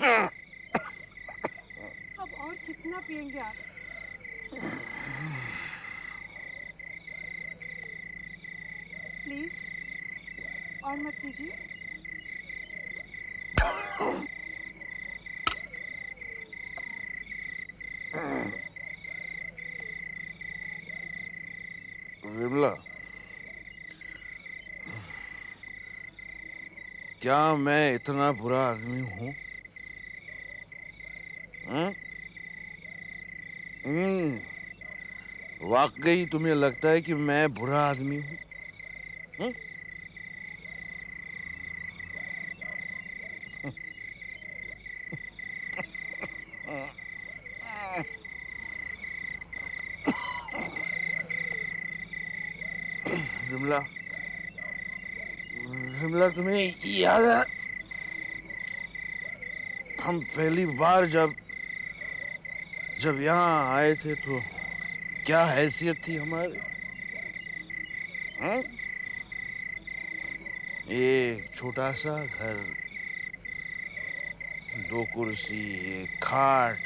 अब और कितना पिएंगे आप? प्लीज और मत पीजिए। विमला, क्या मैं इतना बुरा आदमी हूं? वाकई तुम्हें लगता है कि मैं बुरा आदमी हूं? विमला, विमला, तुम्हें याद है हम पहली बार जब जब यहाँ आए थे तो क्या हैसियत थी हमारी? ये छोटा सा घर, 2 कुर्सी, एक खाट,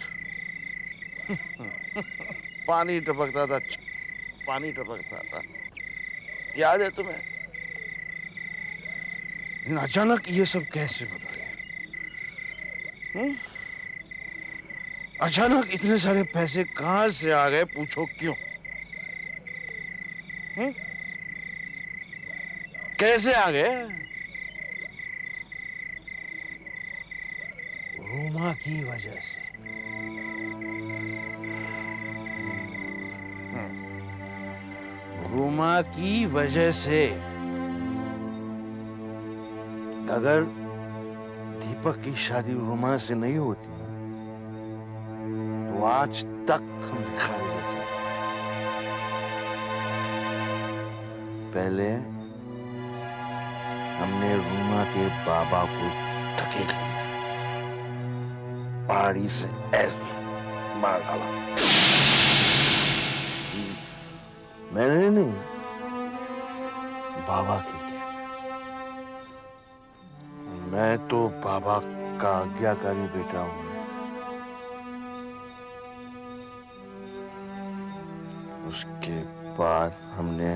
पानी टपकता था, पानी टपकता था। याद है तुम्हें? लेकिन अचानक ये सब कैसे बदल गया? अचानक इतने सारे पैसे कहां से आ गए? पूछो क्यों? कैसे आ गए? रोमा की वजह से। रोमा की वजह से। अगर दीपक की शादी रोमा से नहीं होती तो आज तक हम भिखारी जैसे। पहले हमने रोमा के बाबा को धकेल दिया, पहाड़ी से ऐसे मार डाला। मैंने नहीं, बाबा की। मैं तो बाबा का आज्ञाकारी बेटा हूं। उसके बाद हमने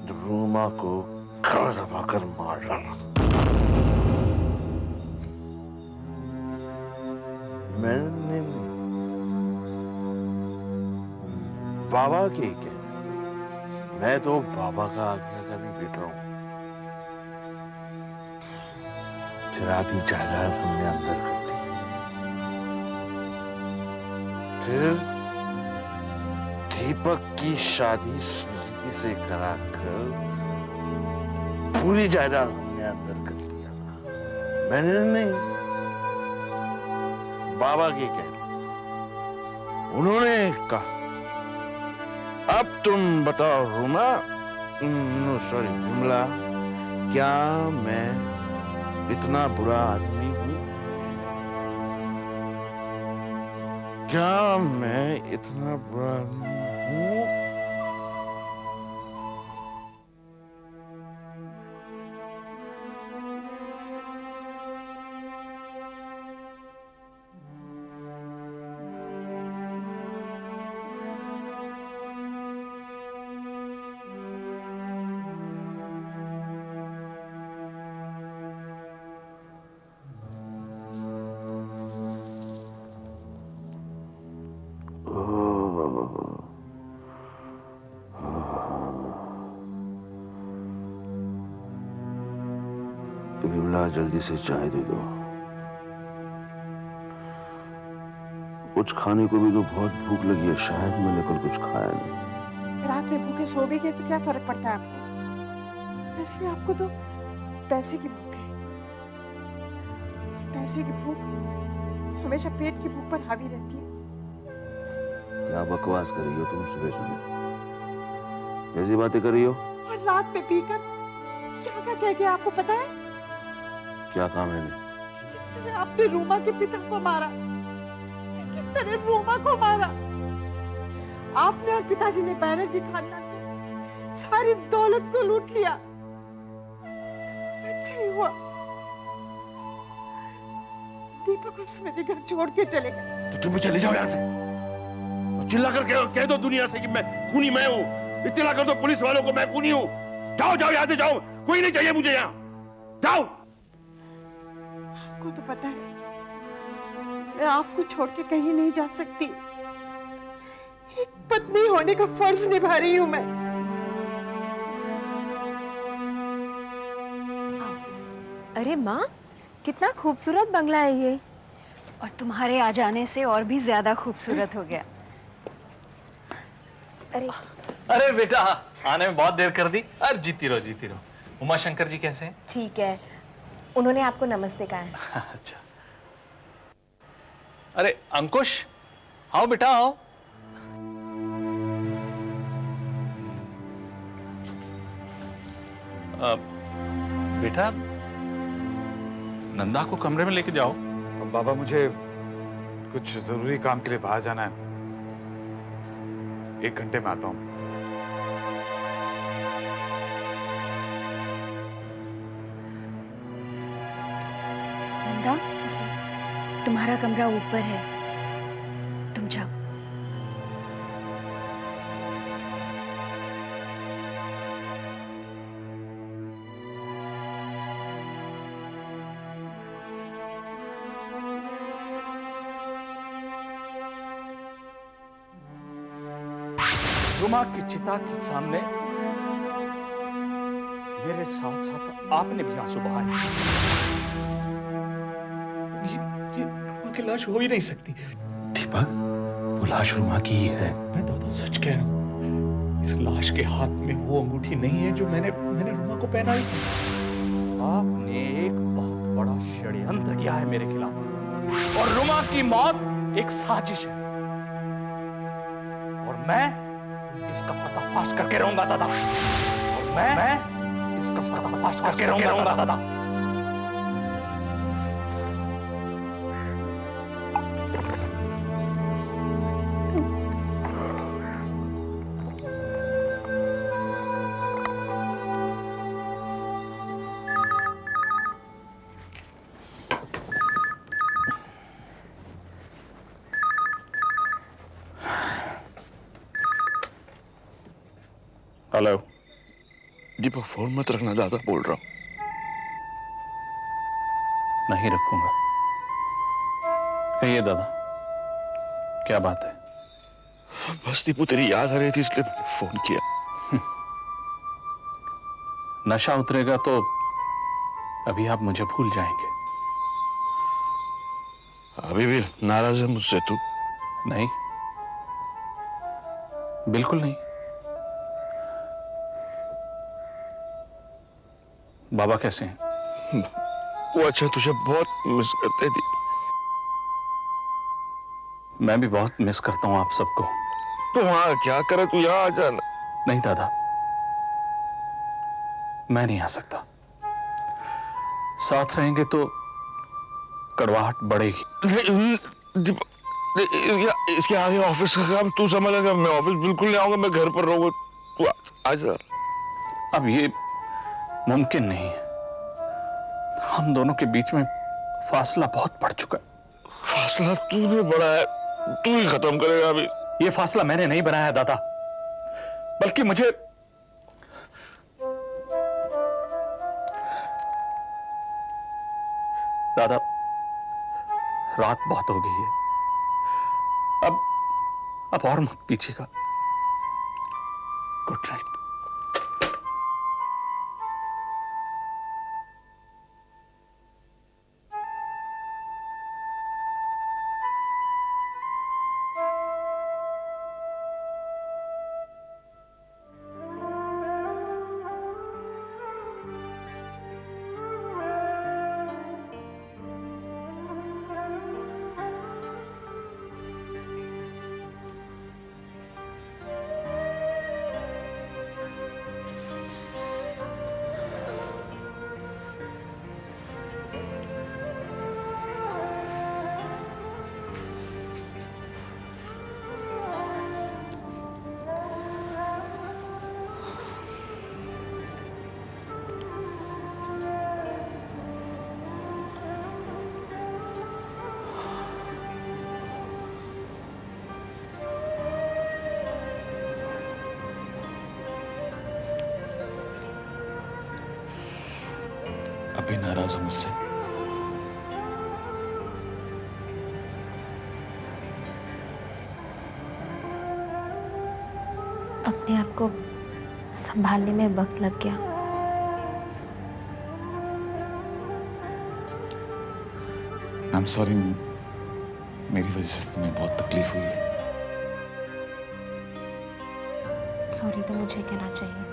रोमा को गला दबाकर मार डाला। मैंने बाबा के क्या? मैं तो बाबा का आज्ञाकारी बेटा हूं। आधी जायदाद हमने अंदर कर दी। फिर दीपक की शादी स्मृति से कराकर पूरी जायदाद हमने अंदर कर लिया। मैंने नहीं, बाबा के कहने। उन्होंने कहा, अब तुम बताओ रोमा, नो सॉरी विमला, क्या मैं इतना बुरा आदमी हूं? क्या मैं इतना बुरा आदमी हूं? विमला, जल्दी से चाय दे दो। कुछ खाने को भी तो, बहुत भूख लगी है। शायद मैंने कल कुछ खाया नहीं। रात में भूखे सो भी गए तो क्या फर्क पड़ता है आपको? वैसे भी आपको तो पैसे की भूख है। पैसे की भूख हमेशा पेट की भूख पर हावी रहती है। क्या बकवास कर रही हो तुम सुबह सुबह? कैसी बातें कर रही हो? और रात में पीकर क्या क्या कह गया आपको पता है? क्या कहा मैंने? किस तरह आपने रोमा के पिता को मारा, किस तरह रोमा को मारा। आपने और पिताजी ने बैनर्जी खानदान की सारी दौलत को लूट लिया। अच्छा ही हुआ दीपक उस मेरे घर छोड़ के चले गए। तो तुम भी चले जाओ यहाँ से। चिल्ला कर कह दो दुनिया से कि मैं खूनी मैं हूँ। इत्तला कर दो पुलिस वालों को मैं खूनी हूँ। जाओ जाओ यहाँ से जाओ, कोई नहीं चाहिए मुझे यहाँ। जाओ। आपको तो पता है मैं आपको छोड़ के कहीं नहीं जा सकती। एक पत्नी होने का फर्ज निभा रही हूं मैं। अरे माँ, कितना खूबसूरत बंगला है ये। और तुम्हारे आ जाने से और भी ज्यादा खूबसूरत हो गया। अरे अरे बेटा, आने में बहुत देर कर दी। अरे जीती रहो जीती रहो। उमा शंकर जी कैसे हैं? ठीक है, उन्होंने आपको नमस्ते कहा है। अच्छा। अरे अंकुश, आओ बेटा आओ। बेटा, नंदा को कमरे में लेके जाओ। बाबा, मुझे कुछ जरूरी काम के लिए बाहर जाना है। 1 घंटे में आता हूँ। नंदा, तुम्हारा कमरा ऊपर है, तुम जाओ। रुमा की चिता के सामने मेरे साथ साथ आपने भी आंसू बहाए। ये रुमा की लाश हो ही नहीं सकती। दीपक, वो लाश रुमा की ही है। मैं दादा सच कह रहा हूँ। इस लाश के हाथ में वो अंगूठी नहीं है जो मैंने रुमा को पहनाई थी। आपने एक बहुत बड़ा षड्यंत्र किया है मेरे खिलाफ, और रुमा की मौत एक साजिश है, और मैं इसका पर्दाफाश करके रहूंगा दादा। और मैं इसका पर्दाफाश करके रहूंगा दादा। हेलो। दीपक, फोन मत रखना, दादा बोल रहा हूँ। नहीं रखूंगा। कहिए दादा, क्या बात है? बस दीपू, तेरी याद आ रही थी इसलिए मैंने फोन किया। नशा उतरेगा तो अभी आप मुझे भूल जाएंगे। अभी भी नाराज है मुझसे तू? नहीं, बिल्कुल नहीं। बाबा कैसे हैं? वो अच्छा, तुझे बहुत मिस करते थे। मैं भी बहुत मिस करता हूं आप सबको। तो वहां क्या करे, तू यहाँ आ जाना। नहीं दादा, मैं नहीं आ सकता। साथ रहेंगे तो कड़वाहट बढ़ेगी। इसके आगे ऑफिस का काम तू संभालेगा, मैं ऑफिस बिल्कुल नहीं आऊंगा, मैं घर पर रहूंगा। तू आ जा। अब ये मुमकिन नहीं है। हम दोनों के बीच में फासला बहुत बढ़ चुका है। फासला तूने बढ़ाया, तू ही खत्म करेगा अभी। ये फासला मैंने नहीं बनाया दादा, बल्कि मुझे दादा, रात बहुत हो गई है। अब और मत पीछेगा। Good night. अब भी नाराज हो मुझसे? अपने आप को संभालने में वक्त लग गया। आई एम सॉरी, मेरी वजह से तुम्हें बहुत तकलीफ हुई है। सॉरी तो मुझे कहना चाहिए,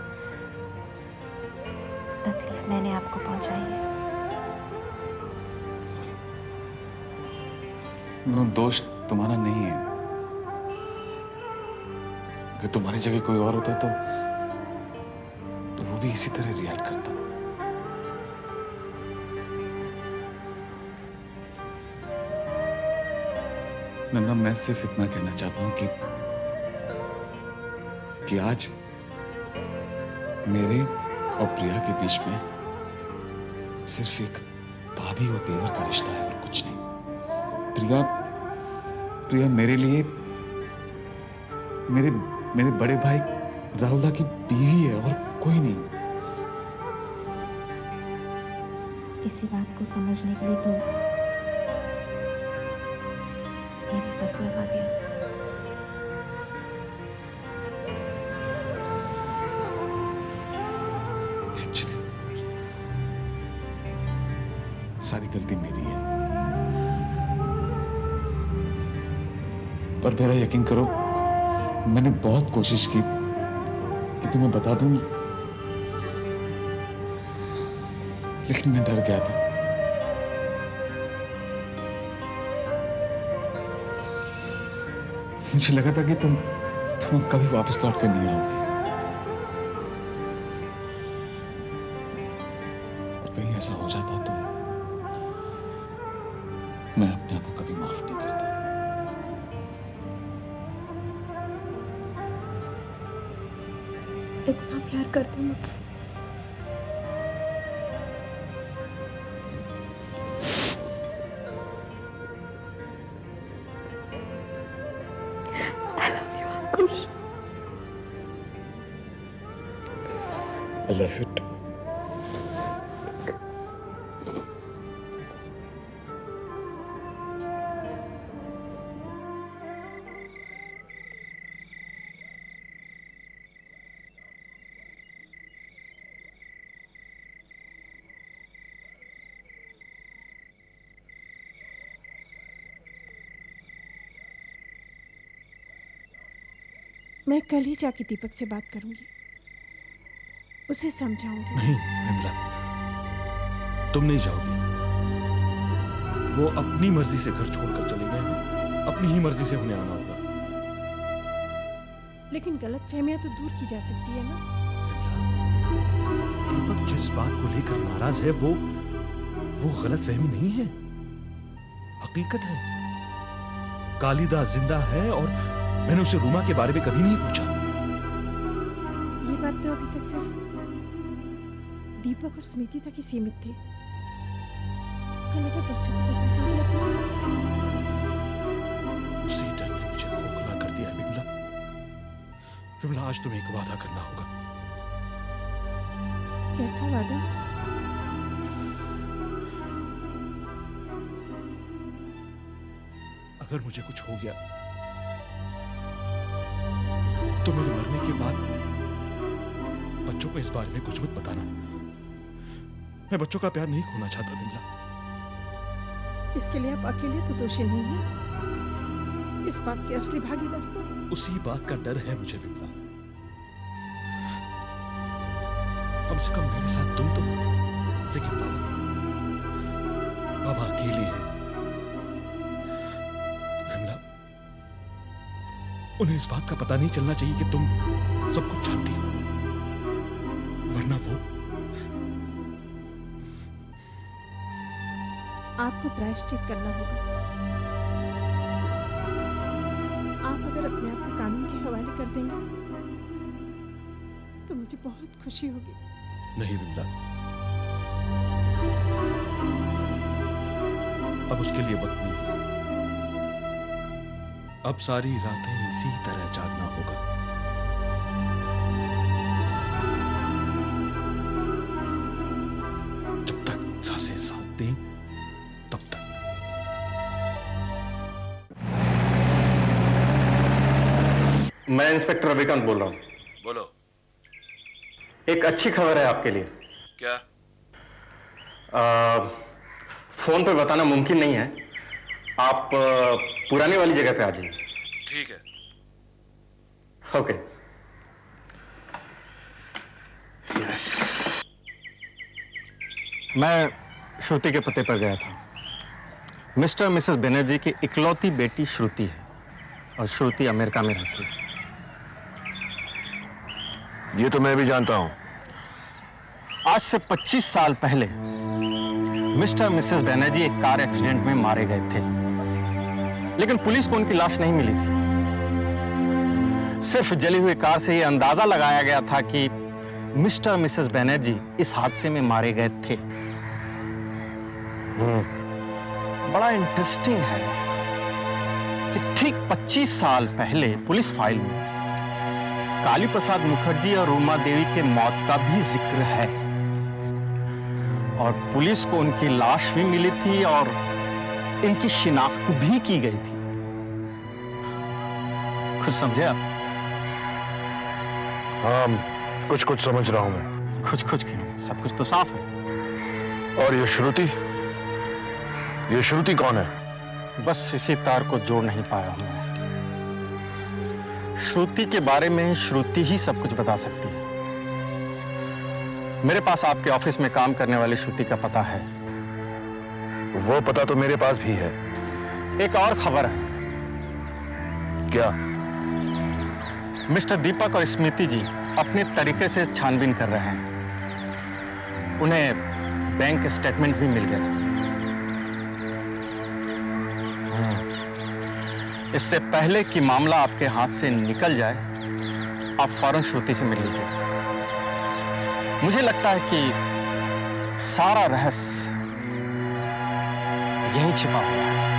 तकलीफ मैंने आपको पहुंचाई है। वो दोष तुम्हारा नहीं है। अगर तुम्हारी जगह कोई और होता तो वो भी इसी तरह रिएक्ट करता। नन्ना, मैं सिर्फ इतना कहना चाहता हूं कि आज मेरे और प्रिया के बीच में सिर्फ एक भाभी और देवर का रिश्ता है और कुछ नहीं। प्रिया मेरे लिए मेरे बड़े भाई राहुल की बीवी है और कोई नहीं। इसी बात को समझने के लिए तो मैंने वक्त लगा दिया। सारी गलती मेरी है, पर मेरा यकीन करो, मैंने बहुत कोशिश की कि तुम्हें बता दूं, लेकिन मैं डर गया था। मुझे लगा था कि तुम कभी वापस लौट कर नहीं आओगी, और कहीं ऐसा हो जाता तो मैं अपने आप को कभी माफ नहीं करता। इतना प्यार करते हो मुझसे? I love you too. मैं कल ही जाके दीपक से बात करूंगी, उसे समझाऊंगी। नहीं विमला, तुम नहीं जाओगी। वो अपनी मर्जी से घर छोड़कर चले गए हैं, अपनी ही मर्जी से उन्हें आना होगा। लेकिन गलतफहमियां तो दूर की जा सकती है ना। विमला, दीपक जिस बात को लेकर नाराज है वो गलतफहमी नहीं है, हकीकत है। कालिदास जिंदा है और मैंने उसे रूमा के बारे में कभी नहीं पूछा। ये बात तो अभी तक सिर्फ दीपक और स्मृति तक ही सीमित थे। कल अगर बच्चों को पता चल गया तो उसी डर ने मुझे खोखला कर दिया है विमला। विमला, आज तुम्हें एक वादा करना होगा। कैसा वादा? अगर मुझे कुछ हो गया तो मेरे मरने के बाद बच्चों को इस बारे में कुछ मत बताना। मैं बच्चों का प्यार नहीं खोना चाहता विमला। इसके लिए आप अकेले तो दोषी नहीं हैं। इस बात के असली भागीदार तो उसी बात का डर है मुझे विमला। कम से कम मेरे साथ तुम तो, लेकिन बाबा अकेले हैं। विमला, उन्हें इस बात का पता नहीं चलना चाहिए कि तुम सब कुछ जानती हो, वरना वो आपको प्रायश्चित करना होगा। आप अगर अपने आप को कानून के हवाले कर देंगे तो मुझे बहुत खुशी होगी। नहीं विमला, अब उसके लिए वक्त नहीं है। अब सारी रातें इसी तरह जागना होगा। मैं इंस्पेक्टर रविकांत बोल रहा हूँ। बोलो। एक अच्छी खबर है आपके लिए। क्या? फोन पे बताना मुमकिन नहीं है। आप पुरानी वाली जगह पे आ जाइए। ठीक है। ओके। यस। मैं श्रुति के पते पर गया था। मिस्टर मिसेस बनर्जी की इकलौती बेटी श्रुति है और श्रुति अमेरिका में रहती है। ये तो मैं भी जानता हूं। आज से 25 साल पहले मिस्टर मिसेस बनर्जी एक कार एक्सीडेंट में मारे गए थे, लेकिन पुलिस को उनकी लाश नहीं मिली थी। सिर्फ जली हुई कार से यह अंदाजा लगाया गया था कि मिस्टर मिसेस बनर्जी इस हादसे में मारे गए थे। बड़ा इंटरेस्टिंग है कि ठीक 25 साल पहले पुलिस फाइल में काली प्रसाद मुखर्जी और रूमा देवी के मौत का भी जिक्र है और पुलिस को उनकी लाश भी मिली थी और इनकी शिनाख्त भी की गई थी। कुछ समझे आप? हाँ, कुछ कुछ समझ रहा हूं मैं। कुछ क्यों, सब कुछ तो साफ है। और ये श्रुति कौन है? बस इसी तार को जोड़ नहीं पाया हूं मैं। श्रुति के बारे में श्रुति ही सब कुछ बता सकती है। मेरे पास आपके ऑफिस में काम करने वाली श्रुति का पता है। वो पता तो मेरे पास भी है। एक और खबर है। क्या? मिस्टर दीपक और स्मृति जी अपने तरीके से छानबीन कर रहे हैं। उन्हें बैंक स्टेटमेंट भी मिल गया। इससे पहले कि मामला आपके हाथ से निकल जाए, आप फौरन श्रुति से मिल लीजिए। मुझे लगता है कि सारा रहस्य यहीं छिपा हुआ है।